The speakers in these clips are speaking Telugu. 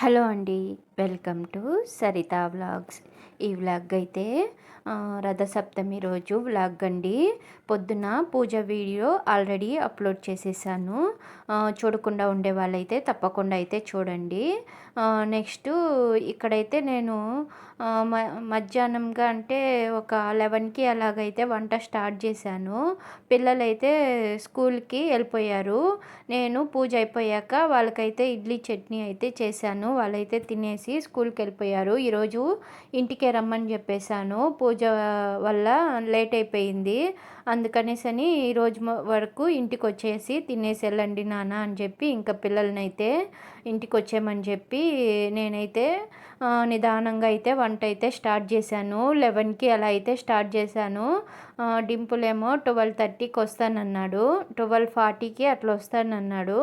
హలో అండి. Welcome to Saritha vlogs. ఈ వ్లాగ్ అయితే రథసప్తమి రోజు వ్లాగ్ అండి. పొద్దున పూజ వీడియో ఆల్రెడీ అప్లోడ్ చేసేసాను. చూడకుండా ఉండే వాళ్ళైతే తప్పకుండా అయితే చూడండి. నెక్స్ట్ ఇక్కడైతే నేను మధ్యాహ్నంగా అంటే ఒక 11కి అలాగైతే వంట స్టార్ట్ చేశాను. పిల్లలైతే స్కూల్కి వెళ్ళిపోయారు. నేను పూజ అయిపోయాక వాళ్ళకైతే ఇడ్లీ చట్నీ అయితే చేశాను. వాళ్ళైతే తినేసి స్కూల్కి వెళ్ళిపోయారు. ఈరోజు ఇంటికే రమ్మని చెప్పేశాను. పూజ వల్ల లేట్ అయిపోయింది. అందుకనేసని ఈరోజు వరకు ఇంటికి వచ్చేసి తినేసి వెళ్ళండి నాన్న అని చెప్పి ఇంకా పిల్లలనైతే ఇంటికి వచ్చేయమని చెప్పి నేనైతే నిదానంగా అయితే వంట అయితే స్టార్ట్ చేశాను. 11కి అలా అయితే స్టార్ట్ చేశాను. డింపుల్ ఏమో 12:30కి వస్తానన్నాడు. 12:40కి అట్లా వస్తానన్నాడు.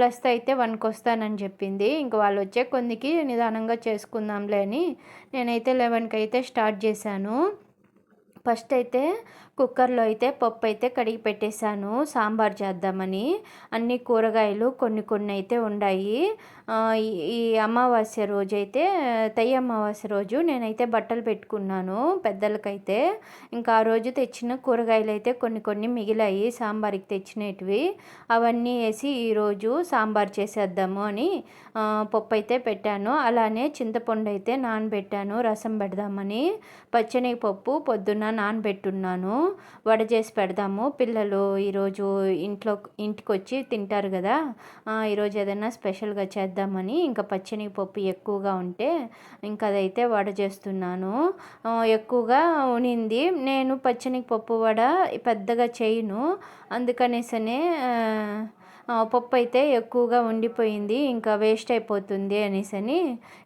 లస్త అయితే 1కి వస్తానని చెప్పింది. ఇంక వాళ్ళు వచ్చే కొందికి నిదానంగా చేసుకుందాంలే అని నేనైతే 11కి అయితే స్టార్ట్ చేశాను. ఫస్ట్ అయితే కుక్కర్లో అయితే పప్పు అయితే కడిగి పెట్టేశాను సాంబార్ చేద్దామని. అన్ని కూరగాయలు కొన్ని అయితే ఉన్నాయి. ఈ అమావాస్య రోజు అయితే తయ్య అమావాస్య రోజు నేనైతే బట్టలు పెట్టుకున్నాను పెద్దలకైతే. ఇంకా ఆ రోజు తెచ్చిన కూరగాయలు అయితే కొన్ని మిగిలాయి సాంబార్కి తెచ్చినవి. అవన్నీ వేసి ఈరోజు సాంబార్ చేసేద్దాము అని పప్పు అయితే పెట్టాను. అలానే చింతపండు అయితే నానబెట్టాను రసం పెడదామని. పచ్చనిపప్పు పొద్దున్న నానబెట్టున్నాను. వడ చేసి పెడదాము, పిల్లలు ఈరోజు ఇంటికి వచ్చి తింటారు కదా, ఈరోజు ఏదైనా స్పెషల్గా చేద్దామని. ఇంకా పచ్చనిపప్పు ఎక్కువగా ఉంటే ఇంకా అదైతే వడ చేస్తున్నాను. ఎక్కువగా ఉనింది. నేను పచ్చనిపప్పు వడ పెద్దగా చేయను, అందుకనేసనే పప్పు అయితే ఎక్కువగా ఉండిపోయింది, ఇంకా వేస్ట్ అయిపోతుంది అనేసని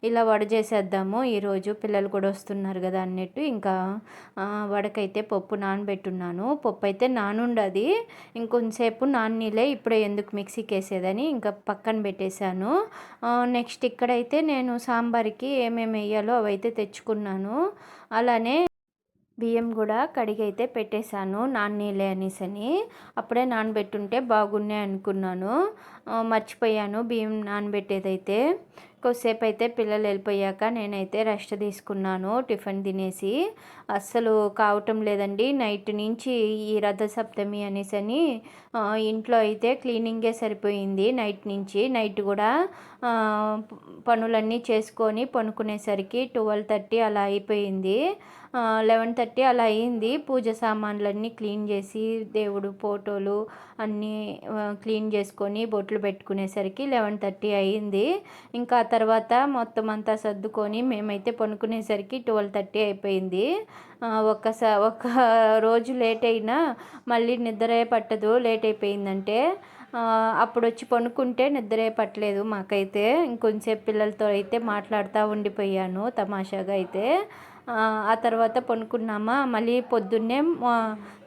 ఇలా వడ చేసేద్దాము ఈరోజు, పిల్లలు కూడా వస్తున్నారు కదా అన్నట్టు ఇంకా వడకైతే పప్పు నానబెట్టున్నాను. పప్పు అయితే నానుండది, ఇంకొంతసేపు నాన్నీలే, ఇప్పుడే ఎందుకు మిక్సీకి వేసేదని ఇంకా పక్కన పెట్టేశాను. నెక్స్ట్ ఇక్కడైతే నేను సాంబార్కి ఏమేమి వేయాలో అవైతే తెచ్చుకున్నాను. అలానే బియ్యం కూడా కడిగి అయితే పెట్టేశాను నాన్నీలే అనేసని. అప్పుడే నానబెట్టుంటే బాగున్నాయి అనుకున్నాను, మర్చిపోయాను బియ్యం నానబెట్టేదైతే. కొద్దిసేపు అయితే పిల్లలు వెళ్ళిపోయాక నేనైతే రెస్ట్ తీసుకున్నాను. టిఫిన్ తినేసి అస్సలు కావటం లేదండి నైట్ నుంచి ఈ రథసప్తమి అనేసని. ఇంట్లో అయితే క్లీనింగే సరిపోయింది నైట్ నుంచి. నైట్ కూడా పనులన్నీ చేసుకొని పనుకునేసరికి 12:30 అలా అయిపోయింది. 11:30 అలా అయింది. పూజ సామాన్లన్నీ క్లీన్ చేసి దేవుడు ఫోటోలు అన్నీ క్లీన్ చేసుకొని బొట్లు పెట్టుకునేసరికి 11:30 అయింది. ఇంకా తర్వాత మొత్తం అంతా సర్దుకొని మేమైతే పనుకునేసరికి 12:30 అయిపోయింది. ఒక్క రోజు లేట్ అయినా మళ్ళీ నిద్రే పట్టదు లేట్ అయిపోయిందంటే. అప్పుడు వచ్చి పనుకుంటే నిద్రే పట్టలేదు మాకైతే. ఇంకొంచెంసేపు పిల్లలతో అయితే మాట్లాడుతూ ఉండిపోయాను తమాషాగా అయితే. ఆ తర్వాత పనుకున్నామా, మళ్ళీ పొద్దున్నే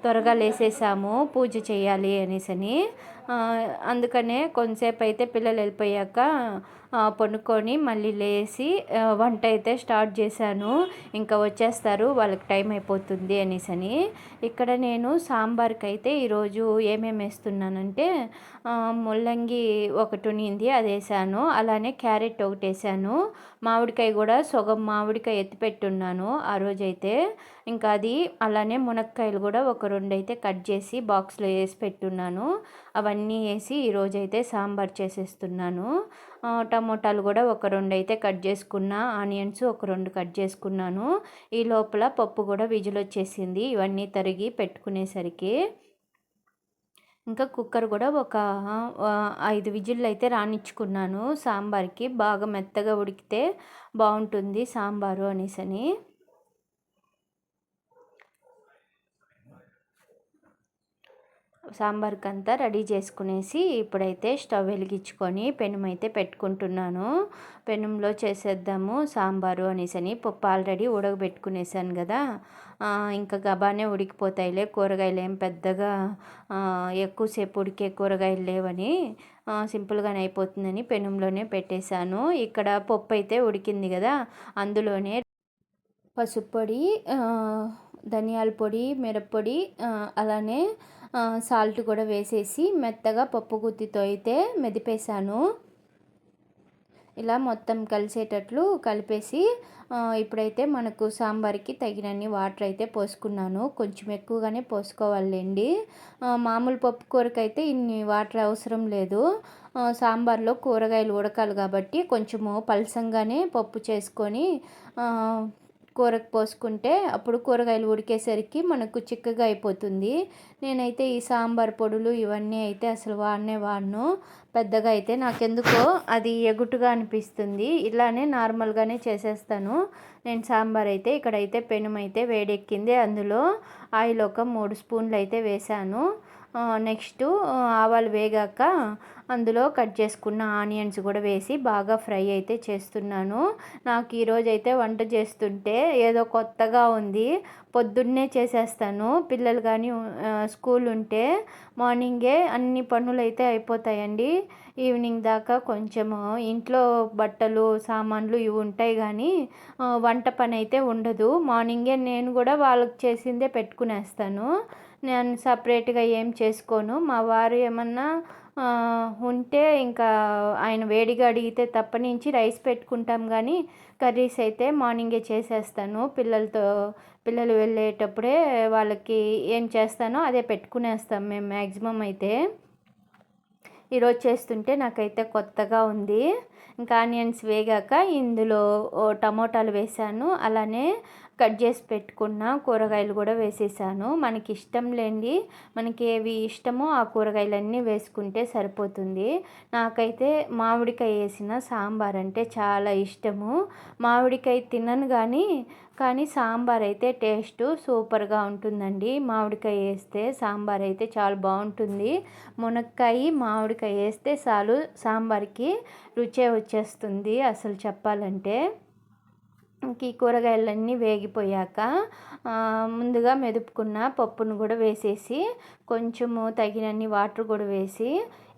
త్వరగా లేసేసాము పూజ చేయాలి అనేసని. అందుకనే కొంతసేపు అయితే పిల్లలు వెళ్ళిపోయాక పనుకొని మళ్ళీ లేచి వంట అయితే స్టార్ట్ చేశాను. ఇంకా వచ్చేస్తారు, వాళ్ళకి టైం అయిపోతుంది అనేసని. ఇక్కడ నేను సాంబార్కి అయితే ఈరోజు ఏమేమి వేస్తున్నానంటే ముల్లంగి ఒకటి ఉన్నింది అది వేసాను, అలానే క్యారెట్ ఒకటి వేసాను, మామిడికాయ కూడా సగం మామిడికాయ ఎత్తిపెట్టున్నాను ఆ రోజైతే. ఇంకా అది అలానే మునక్కాయలు కూడా ఒక 2 అయితే కట్ చేసి బాక్స్లో వేసి పెట్టున్నాను. అవన్నీ వేసి ఈరోజైతే సాంబార్ చేసేస్తున్నాను. టమోటాలు కూడా ఒక 2 అయితే కట్ చేసుకున్నా, ఆనియన్స్ ఒక 2 కట్ చేసుకున్నాను. ఈ లోపల పప్పు కూడా విజిల్ వచ్చేసింది ఇవన్నీ తరిగి పెట్టుకునేసరికి. ఇంకా కుక్కర్ కూడా ఒక 5 విజిల్లు అయితే రానిచ్చుకున్నాను సాంబార్కి, బాగా మెత్తగా ఉడికితే బాగుంటుంది సాంబారు అనేసని. సాంబార్కి అంతా రెడీ చేసుకునేసి ఇప్పుడైతే స్టవ్ వెలిగించుకొని పెనం అయితే పెట్టుకుంటున్నాను. పెనంలో చేసేద్దాము సాంబారు అనేసని. పప్పు ఆల్రెడీ ఉడకబెట్టుకునేసాను కదా, ఇంకా గబానే ఉడికిపోతాయిలే, కూరగాయలు ఏం పెద్దగా ఎక్కువసేపు ఉడికే కూరగాయలు లేవని సింపుల్గానే అయిపోతుందని పెనంలోనే పెట్టేశాను. ఇక్కడ పప్పు అయితే ఉడికింది కదా, అందులోనే పసుపు పొడి, ధనియాల పొడి, మిరప్పొడి, అలానే సాల్ట్ కూడా వేసేసి మెత్తగా పప్పు గుత్తితో అయితే మెదిపేశాను. ఇలా మొత్తం కలిసేటట్లు కలిపేసి ఇప్పుడైతే మనకు సాంబార్కి తగినన్ని వాటర్ అయితే పోసుకున్నాను. కొంచెం ఎక్కువగానే పోసుకోవాలండి. మామూలు పప్పు కూరకైతే ఇన్ని వాటర్ అవసరం లేదు. సాంబార్లో కూరగాయలు ఉడకాలి కాబట్టి కొంచెము పలసంగానే పప్పు చేసుకొని కూరకు పోసుకుంటే అప్పుడు కూరగాయలు ఉడికేసరికి మనకు చిక్కగా అయిపోతుంది. నేనైతే ఈ సాంబార్ పొడులు ఇవన్నీ అయితే అసలు వాడను. పెద్దగా అయితే నాకెందుకో అది ఎగుటుగా అనిపిస్తుంది. ఇలానే నార్మల్గానే చేసేస్తాను. నేను సాంబార్ అయితే ఇక్కడైతే పెనుమైతే వేడెక్కింది. అందులో ఆయిల్ ఒక 3 స్పూన్లు అయితే వేసాను. నెక్స్ట్ ఆవాలు వేగాక అందులో కట్ చేసుకున్న ఆనియన్స్ కూడా వేసి బాగా ఫ్రై అయితే చేస్తున్నాను. నాకు ఈరోజు అయితే వంట చేస్తుంటే ఏదో కొత్తగా ఉంది. పొద్దున్నే చేసేస్తాను. పిల్లలు కానీ స్కూల్ ఉంటే మార్నింగే అన్ని పనులు అయితే అయిపోతాయండి. ఈవినింగ్ దాకా కొంచెము ఇంట్లో బట్టలు సామాన్లు ఇవి ఉంటాయి కానీ వంట పని అయితే ఉండదు. మార్నింగే నేను కూడా వాళ్ళకి చేసిందే పెట్టుకునేస్తాను. నేను సపరేట్గా ఏం చేసుకోను. మా వారు ఏమన్నా ఉంటే ఇంకా ఆయన వేడిగా అడిగితే తప్పనించి రైస్ పెట్టుకుంటాం కానీ కర్రీస్ అయితే మార్నింగే చేసేస్తాను. పిల్లలు వెళ్ళేటప్పుడే వాళ్ళకి ఏం చేస్తానో అదే పెట్టుకునేస్తాం మేము మ్యాక్సిమం అయితే. ఈరోజు చేస్తుంటే నాకైతే కొత్తగా ఉంది. ఇంకా ఆనియన్స్ వేగాక ఇందులో టమోటాలు వేసాను. అలానే కట్ చేసి పెట్టుకున్న కూరగాయలు కూడా వేసేసాను. మనకి ఇష్టం లేండి, మనకి ఏవి ఇష్టమో ఆ కూరగాయలన్నీ వేసుకుంటే సరిపోతుంది. నాకైతే మామిడికాయ వేసిన సాంబార్ అంటే చాలా ఇష్టము. మామిడికాయ తినను కానీ సాంబార్ అయితే టేస్ట్ సూపర్గా ఉంటుందండి. మామిడికాయ వేస్తే సాంబార్ అయితే చాలా బాగుంటుంది. మునక్కాయ మామిడికాయ వేస్తే చాలు సాంబార్కి రుచే వచ్చేస్తుంది అసలు చెప్పాలంటే. ఈ కూరగాయలన్నీ వేగిపోయాక ముందుగా మెదుపుకున్న పప్పును కూడా వేసేసి కొంచెము తగినన్ని వాటర్ కూడా వేసి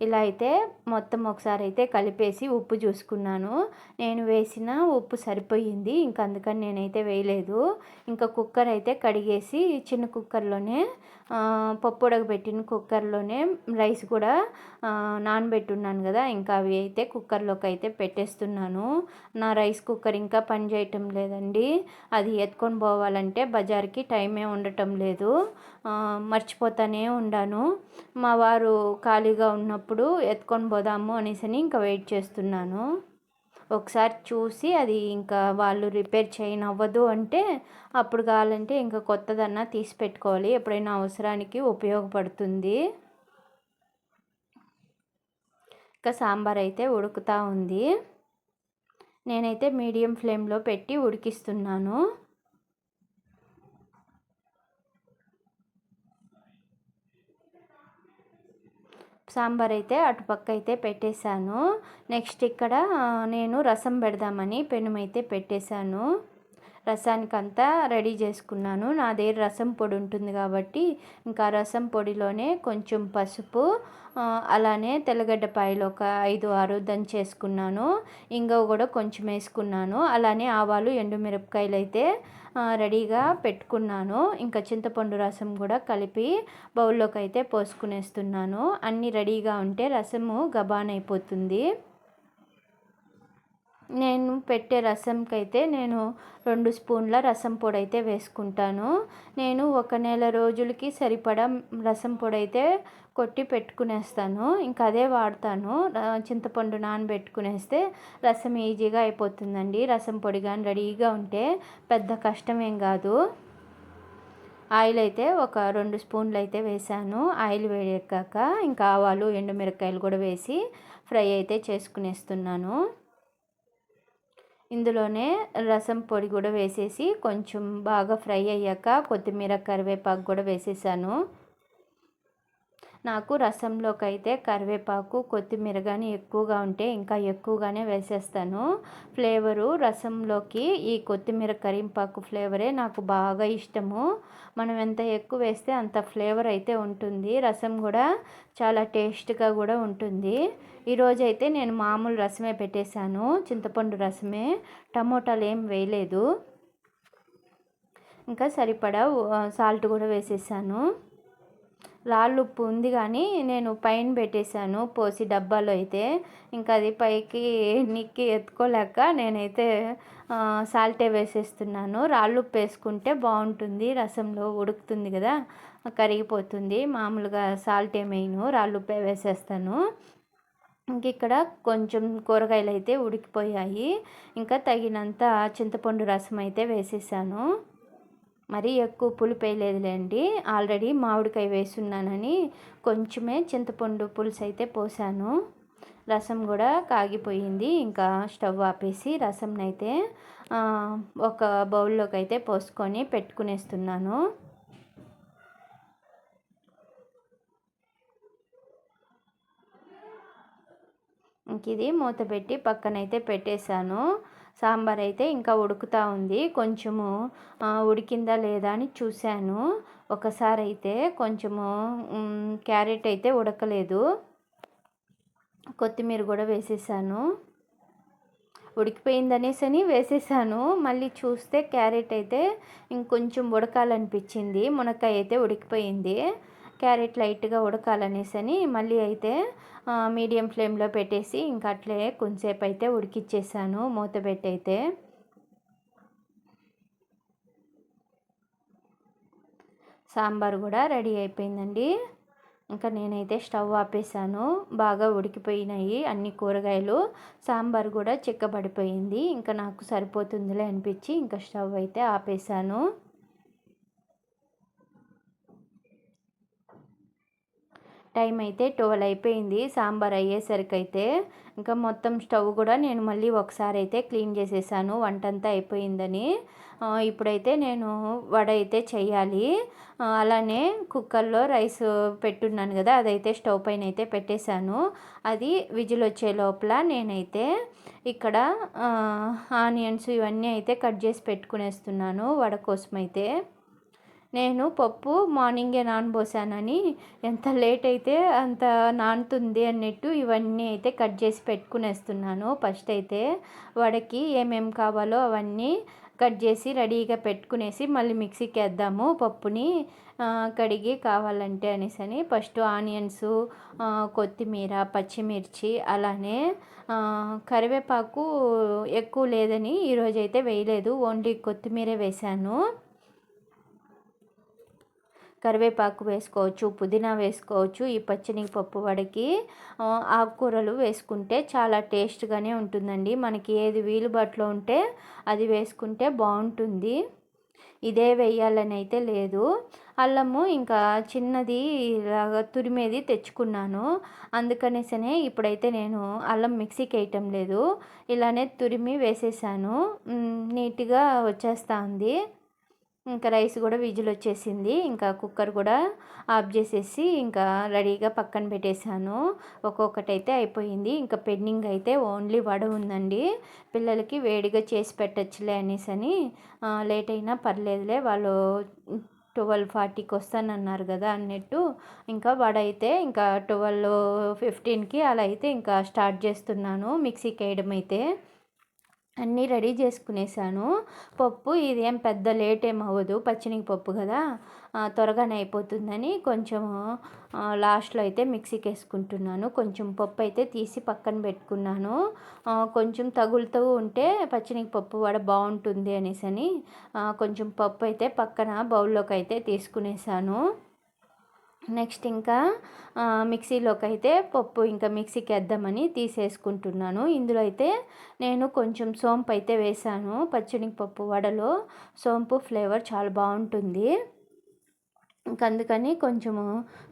ఇలా అయితే మొత్తం ఒకసారి అయితే కలిపేసి ఉప్పు చూసుకున్నాను. నేను వేసిన ఉప్పు సరిపోయింది. ఇంకా అందుకని నేనైతే వేయలేదు. ఇంకా కుక్కర్ అయితే కడిగేసి చిన్న కుక్కర్లోనే పప్పు ఉడకబెట్టిన కుక్కర్లోనే రైస్ కూడా నానబెట్టున్నాను కదా, ఇంకా అవి అయితే కుక్కర్లోకి అయితే పెట్టేస్తున్నాను. నా రైస్ కుక్కర్ ఇంకా పని చేయటం లేదండి. అది ఎత్తుకొని పోవాలంటే బజార్కి టైమే ఉండటం లేదు. మర్చిపోతానే ఉండాను. మా వారు ఖాళీగా ఉన్నప్పుడు ఎత్తుకొని పోదాము అనేసి ఇంకా వెయిట్ చేస్తున్నాను. ఒకసారి చూసి అది ఇంకా వాళ్ళు రిపేర్ చేయనవ్వదు అంటే అప్పుడు కావాలంటే ఇంకా కొత్తదన్నా తీసి పెట్టుకోవాలి. ఎప్పుడైనా అవసరానికి ఉపయోగపడుతుంది. ఇంకా సాంబార్ అయితే ఉడుకుతూ ఉంది. నేనైతే మీడియం ఫ్లేమ్లో పెట్టి ఉడికిస్తున్నాను. సాంబార్ అయితే అటుపక్క అయితే పెట్టేశాను. నెక్స్ట్ ఇక్కడ నేను రసం పెడదామని పెనుమైతే పెట్టేశాను. రసానికంతా రెడీ చేసుకున్నాను. నా దగ్గర రసం పొడి ఉంటుంది కాబట్టి ఇంకా రసం పొడిలోనే కొంచెం పసుపు, అలానే తెల్లగడ్డపాయలు ఒక 5-6 దంచేసుకున్నాను. ఇంగువ కూడా కొంచెం వేసుకున్నాను. అలానే ఆవాలు ఎండుమిరపకాయలు అయితే రెడీగా పెట్టుకున్నాను. ఇంకా చింతపండు రసం కూడా కలిపి బౌల్లోకి అయితే పోసుకునేస్తున్నాను. అన్నీ రెడీగా ఉంటే రసము గబానైపోతుంది. నేను పెట్టే రసంకైతే నేను 2 స్పూన్ల రసం పొడి అయితే వేసుకుంటాను. నేను 1 నెల రోజులకి సరిపడా రసం పొడి అయితే కొట్టి పెట్టుకునేస్తాను. ఇంకా అదే వాడతాను. చింతపండు నానబెట్టుకునేస్తే రసం ఈజీగా అయిపోతుందండి. రసం పొడి కానీ రెడీగా ఉంటే పెద్ద కష్టమేం కాదు. ఆయిల్ అయితే ఒక 2 స్పూన్లు అయితే వేసాను. ఆయిల్ వేడెక్కాక ఇంకా ఆవాలు ఎండుమిరపకాయలు కూడా వేసి ఫ్రై అయితే చేసుకునేస్తున్నాను. ఇందులోనే రసం పొడి కూడా వేసేసి కొంచెం బాగా ఫ్రై అయ్యాక కొత్తిమీర కరివేపాకు కూడా వేసేసాను. నాకు రసంలోకి అయితే కరివేపాకు కొత్తిమీర కానీ ఎక్కువగా ఉంటే ఇంకా ఎక్కువగానే వేసేస్తాను. ఫ్లేవరు రసంలోకి ఈ కొత్తిమీర కరివేపాకు ఫ్లేవరే నాకు బాగా ఇష్టము. మనం ఎంత ఎక్కువ వేస్తే అంత ఫ్లేవర్ అయితే ఉంటుంది. రసం కూడా చాలా టేస్ట్గా కూడా ఉంటుంది. ఈరోజైతే నేను మామూలు రసమే పెట్టేశాను, చింతపండు రసమే, టమోటాలు ఏం వేయలేదు. ఇంకా సరిపడా సాల్ట్ కూడా వేసేసాను. రాళ్ళుప్పు ఉంది కానీ నేను పైన పెట్టేశాను పోసి డబ్బాలో అయితే. ఇంకా అది పైకి నిక్కి ఎత్తుకోలేక నేనైతే సాల్టే వేసేస్తున్నాను. రాళ్ళుప్పు వేసుకుంటే బాగుంటుంది, రసంలో ఉడుకుతుంది కదా, కరిగిపోతుంది. మామూలుగా సాల్టే మెయిన్, రాళ్ళుప్పే వేసేస్తాను. ఇంక ఇక్కడ కొంచెం కూరగాయలు అయితే ఉడికిపోయాయి. ఇంకా తగినంత చింతపండు రసం అయితే వేసేసాను. మరీ ఎక్కువ పులుపు వేయలేదులేండి, ఆల్రెడీ మామిడికాయ వేసున్నానని కొంచెమే చింతపండు పులుసు అయితే పోసాను. రసం కూడా కాగిపోయింది. ఇంకా స్టవ్ ఆపేసి రసంనైతే ఒక బౌల్లోకి అయితే పోసుకొని పెట్టుకునేస్తున్నాను. ఇంక ఇది మూత పెట్టి పక్కనైతే పెట్టేశాను. సాంబార్ అయితే ఇంకా ఉడుకుతూ ఉంది. కొంచెము ఉడికిందా లేదా అని చూశాను. ఒకసారి అయితే కొంచెము క్యారెట్ అయితే ఉడకలేదు, కొత్తిమీర కూడా వేసేసాను. ఉడికిపోయిందనేసని వేసేసాను. మళ్ళీ చూస్తే క్యారెట్ అయితే ఇంకొంచెం ఉడకాలనిపించింది. మునక్కాయ అయితే ఉడికిపోయింది, క్యారెట్ లైట్గా ఉడకాలనేసని మళ్ళీ అయితే మీడియం ఫ్లేమ్లో పెట్టేసి ఇంకా అట్లే కొంచెంసేపు అయితే ఉడికిచ్చేసాను మూత పెట్టి అయితే. సాంబార్ కూడా రెడీ అయిపోయిందండి. ఇంకా నేనైతే స్టవ్ ఆపేసాను. బాగా ఉడికిపోయినాయి అన్ని కూరగాయలు, సాంబార్ కూడా చిక్కబడిపోయింది. ఇంకా నాకు సరిపోతుందిలే అనిపించి ఇంకా స్టవ్ అయితే ఆపేసాను. టైం అయితే 12 అయిపోయింది సాంబార్ అయ్యేసరికి అయితే. ఇంకా మొత్తం స్టవ్ కూడా నేను మళ్ళీ ఒకసారి అయితే క్లీన్ చేసేసాను వంటంతా అయిపోయిందని. ఇప్పుడైతే నేను వడ అయితే చెయ్యాలి. అలానే కుక్కర్లో రైస్ పెట్టున్నాను కదా, అదైతే స్టవ్ పైన అయితే పెట్టేశాను. అది విజిల్ వచ్చే లోపల నేనైతే ఇక్కడ ఆనియన్స్ ఇవన్నీ అయితే కట్ చేసి పెట్టుకునేస్తున్నాను వడ కోసం అయితే. నేను పప్పు మార్నింగే నానబోసానని ఎంత లేట్ అయితే అంత నానుతుంది అన్నట్టు ఇవన్నీ అయితే కట్ చేసి పెట్టుకునేస్తున్నాను. ఫస్ట్ అయితే వడకి ఏమేమి కావాలో అవన్నీ కట్ చేసి రెడీగా పెట్టుకునేసి మళ్ళీ మిక్సీకి వేద్దాము పప్పుని కడిగి కావాలంటే అనేసని. ఫస్ట్ ఆనియన్స్, కొత్తిమీర, పచ్చిమిర్చి, అలానే కరివేపాకు ఎక్కువ లేదని ఈరోజైతే వేయలేదు, ఓన్లీ కొత్తిమీరే వేశాను. కరివేపాకు వేసుకోవచ్చు, పుదీనా వేసుకోవచ్చు ఈ పచ్చెనగపప్పు వడకి. ఆకుకూరలు వేసుకుంటే చాలా టేస్ట్గానే ఉంటుందండి. మనకి ఏది వీలుబాటులో ఉంటే అది వేసుకుంటే బాగుంటుంది. ఇదే వేయాలని అయితే లేదు. అల్లము ఇంకా చిన్నది ఇలాగా తురిమేది తెచ్చుకున్నాను, అందుకనేసనే ఇప్పుడైతే నేను అల్లం మిక్సీకి వేయటం లేదు, ఇలానే తురిమి వేసేసాను. నీట్గా వచ్చేస్తూ ఉంది. ఇంకా రైస్ కూడా విజిల్ వచ్చేసింది. ఇంకా కుక్కర్ కూడా ఆఫ్ చేసేసి ఇంకా రెడీగా పక్కన పెట్టేశాను. ఒక్కొక్కటైతే అయిపోయింది. ఇంకా పెండింగ్ అయితే ఓన్లీ వడ ఉందండి. పిల్లలకి వేడిగా చేసి పెట్టచ్చులే అనేసని, లేట్ అయినా పర్లేదులే వాళ్ళు 12:40కి వస్తానన్నారు కదా అన్నట్టు ఇంకా వడ అయితే ఇంకా 12:15కి అలా అయితే ఇంకా స్టార్ట్ చేస్తున్నాను మిక్సీకి వేయడం అయితే. అన్నీ రెడీ చేసుకునేసాను. పప్పు ఇదేం పెద్ద లేట్ ఏం అవ్వదు, పప్పు కదా, త్వరగానే అయిపోతుందని కొంచెం లాస్ట్లో అయితే మిక్సీకి వేసుకుంటున్నాను. కొంచెం పప్పు అయితే తీసి పక్కన పెట్టుకున్నాను. కొంచెం తగులుతూ ఉంటే పప్పు వడ బాగుంటుంది అనేసని కొంచెం పప్పు అయితే పక్కన బౌల్లోకి అయితే తీసుకునేసాను. నెక్స్ట్ ఇంకా మిక్సీలోకి అయితే పప్పు ఇంకా మిక్సీకి వేద్దామని తీసేసుకుంటున్నాను. ఇందులో అయితే నేను కొంచెం సోంపు అయితే వేసాను. పప్పు వడలో సోంపు ఫ్లేవర్ చాలా బాగుంటుంది. ఇంక అందుకని కొంచెము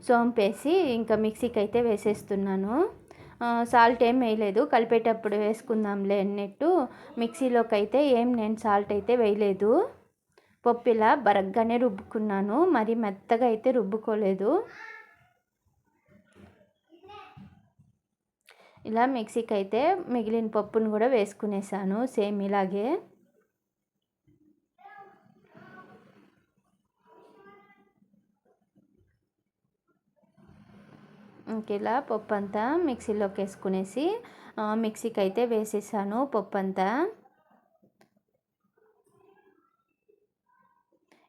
సోంపు వేసి ఇంకా మిక్సీకి అయితే వేసేస్తున్నాను. సాల్ట్ ఏం వేయలేదు, కలిపేటప్పుడు వేసుకుందాంలే అన్నట్టు మిక్సీలోకి అయితే ఏం నేను సాల్ట్ అయితే వేయలేదు. పప్పు ఇలా బరగ్గానే రుబ్బుకున్నాను, మరి మెత్తగా అయితే రుబ్బుకోలేదు. ఇలా మిక్సీకి అయితే మిగిలిన పప్పును కూడా వేసుకునేసాను సేమ్ ఇలాగే. ఇంకెలా పప్పు అంతా మిక్సీలోకి వేసుకునేసి మిక్సీకి అయితే వేసేసాను పప్పు అంతా.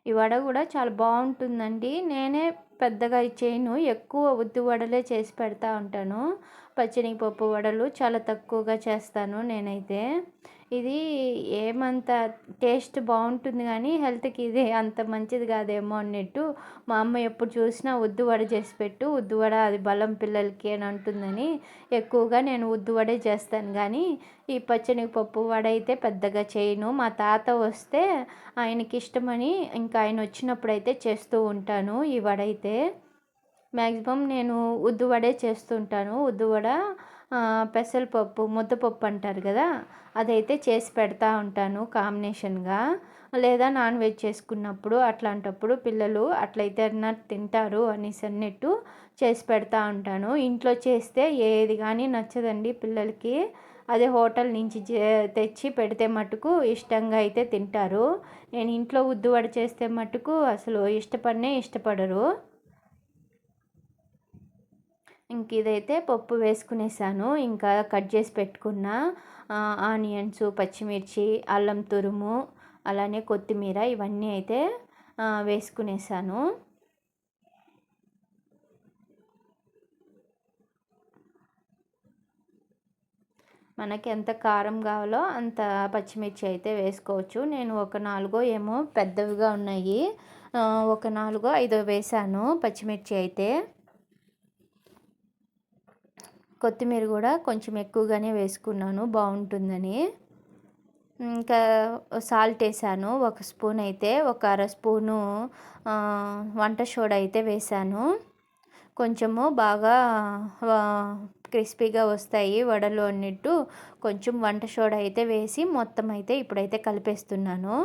ఈ వడ కూడా చాలా బాగుంటుందండి. నేనే పెద్దగా చేయను. ఎక్కువ ఉద్ది వడలే చేసి పెడతా ఉంటాను. పచ్చెనగపప్పు వడలు చాలా తక్కువగా చేస్తాను నేనైతే. ఇది ఏమంత టేస్ట్ బాగుంటుంది కానీ హెల్త్‌కి ఇది అంత మంచిది కాదేమో అన్నట్టు మా అమ్మ ఎప్పుడు చూసినా ఉద్ది వడ చేసి పెట్టు, ఉద్ది వడ అది బలం పిల్లలకి అని అంటుందని ఎక్కువగా నేను ఉద్ది వడే చేస్తాను కానీ ఈ పచ్చెనగపప్పు వడ అయితే పెద్దగా చేయను. మా తాత వస్తే ఆయనకి ఇష్టమని ఇంకా ఆయన వచ్చినప్పుడైతే చేస్తూ ఉంటాను ఈ వడ అయితే. మ్యాక్సిమం నేను ఉద్ది వడే చేస్తుంటాను. ఉద్ది వడ పెసరపప్పు ముద్దపప్పు అంటారు కదా, అదైతే చేసి పెడతా ఉంటాను కాంబినేషన్‌గా. లేదా నాన్ వెజ్ చేసుకున్నప్పుడు అట్లాంటప్పుడు పిల్లలు అట్లయితే అన్నా తింటారు అనేసి అన్నట్టు చేసి పెడతా ఉంటాను. ఇంట్లో చేస్తే ఏది కానీ నచ్చదండి పిల్లలకి. అదే హోటల్ నుంచి తెచ్చి పెడితే మటుకు ఇష్టంగా అయితే తింటారు. నేను ఇంట్లో ఉద్ది వడ చేస్తే మటుకు అసలు ఇష్టపడనే ఇష్టపడరు. ఇంక ఇదైతే పప్పు వేసుకునేసాను. ఇంకా కట్ చేసి పెట్టుకున్న ఆనియన్స్, పచ్చిమిర్చి, అల్లం తురుము, అలానే కొత్తిమీర ఇవన్నీ అయితే వేసుకునేసాను. మనకి ఎంత కారం కావాలో అంత పచ్చిమిర్చి అయితే వేసుకోవచ్చు. నేను ఒక 4 ఏమో పెద్దవిగా ఉన్నాయి. ఒక 4, 5 వేసాను పచ్చిమిర్చి అయితే. కొత్తిమీర కూడా కొంచెం ఎక్కువగానే వేసుకున్నాను బాగుంటుందని. ఇంకా సాల్ట్ వేసాను ఒక స్పూన్ అయితే, ఒక అర స్పూను వంట సోడా అయితే వేసాను. కొంచెము బాగా క్రిస్పీగా వస్తాయి వడలు అన్నట్టు కొంచెం వంట సోడా అయితే వేసి మొత్తం అయితే ఇప్పుడైతే కలిపేస్తున్నాను.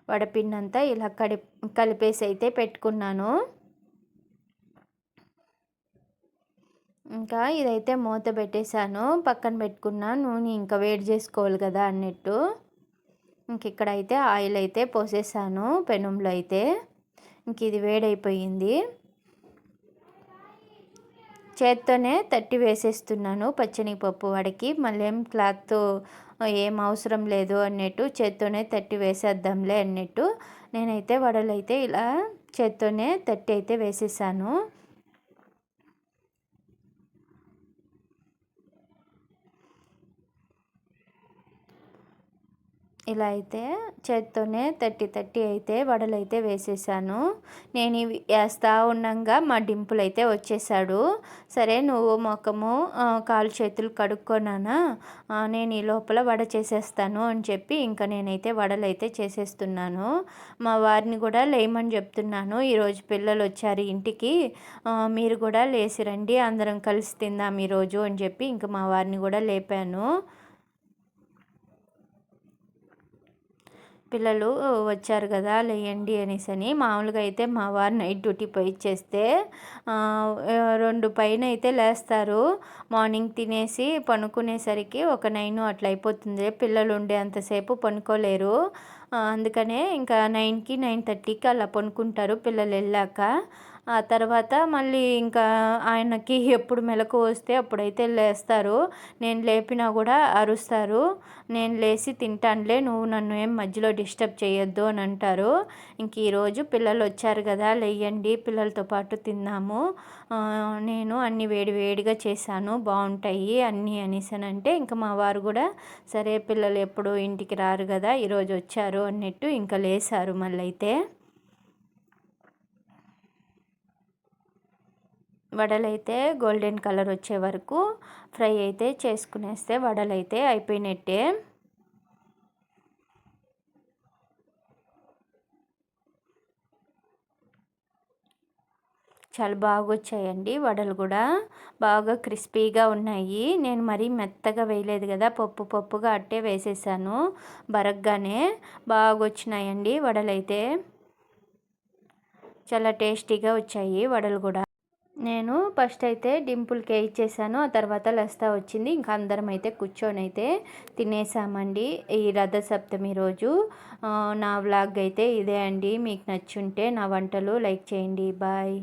వడపిండి అంతా ఇలా కలిపేసి అయితే పెట్టుకున్నాను. ఇంకా ఇదైతే మూత పెట్టేశాను. పక్కన పెట్టుకున్న నూనె ఇంకా వేడి చేసుకోవాలి కదా అన్నట్టు. ఇంక ఇక్కడైతే ఆయిల్ అయితే పోసేసాను పెనంలో అయితే. ఇంక ఇది వేడైపోయింది. చేత్తోనే తట్టి వేసేస్తున్నాను పచ్చెనగపప్పు వడకి. మళ్ళీ ఏం క్లాత్తో ఏం అవసరం లేదు అన్నట్టు చేత్తోనే తట్టి వేసేద్దాంలే అన్నట్టు నేనైతే వడలైతే ఇలా చేత్తోనే తట్టి అయితే వేసేసాను. ఇలా అయితే చేత్తోనే తట్టి అయితే వడలైతే వేసేసాను. నేను ఇవి వేస్తా ఉండంగా మా డింపుల్ అయితే వచ్చేసాడు. సరే నువ్వు ముఖము కాళ్ళు చేతులు కడుక్కోనానా, నేను ఈ లోపల వడ చేసేస్తాను అని చెప్పి ఇంకా నేనైతే వడలైతే చేసేస్తున్నాను. మా వారిని కూడా లేయమని చెప్తున్నాను. ఈరోజు పిల్లలు వచ్చారు ఇంటికి, మీరు కూడా లేచి రండి అందరం కలిసి తిందాం ఈరోజు అని చెప్పి ఇంకా మా వారిని కూడా లేపాను. పిల్లలు వచ్చారు కదా లేయండి అనేసని. మామూలుగా అయితే మా వారు నైట్ డ్యూటీ పోయిచ్చేస్తే 2 పైన అయితే లేస్తారు. మార్నింగ్ తినేసి పనుకునేసరికి ఒక 9 అట్లా అయిపోతుంది. పిల్లలు ఉండే అంతసేపు పనుకోలేరు. అందుకనే ఇంకా 9కి 9:30కి అలా పనుకుంటారు పిల్లలు వెళ్ళాక. ఆ తర్వాత మళ్ళీ ఇంకా ఆయనకి ఎప్పుడు మెలకువ వస్తే అప్పుడైతే లేస్తారు. నేను లేపినా కూడా అరుస్తారు. నేను లేచి తింటానులే, నువ్వు నన్ను ఏం మధ్యలో డిస్టర్బ్ చేయొద్దు అని అంటారు. ఇంక ఈరోజు పిల్లలు వచ్చారు కదా లేయండి పిల్లలతో పాటు తిందాము, నేను అన్ని వేడి వేడిగా చేశాను బాగుంటాయి అన్నీ అనేసానంటే ఇంకా మా వారు కూడా సరే పిల్లలు ఎప్పుడు ఇంటికి రారు కదా ఈరోజు వచ్చారు అన్నట్టు ఇంకా లేసారు మళ్ళీ అయితే. వడలైతే గోల్డెన్ కలర్ వచ్చే వరకు ఫ్రై అయితే చేసుకునేస్తే వడలైతే అయిపోయినట్టే. చాలా బాగా వచ్చాయండి వడలు కూడా, బాగా క్రిస్పీగా ఉన్నాయి. నేను మరీ మెత్తగా వేయలేదు కదా, పప్పుగా అట్టే వేసేసాను బరగ్గానే. బాగా వచ్చినాయండి వడలైతే, చాలా టేస్టీగా వచ్చాయి వడలు కూడా. నేను ఫస్ట్ అయితే డింపుల్కి ఇచ్చేసాను, ఆ తర్వాత లస్తా వచ్చింది. ఇంకా అందరం అయితే కూర్చొని అయితే తినేసామండి ఈ రథసప్తమి రోజు. నా వ్లాగ్ అయితే ఇదే అండి. మీకు నచ్చుంటే నా వంటలు లైక్ చేయండి. బాయ్.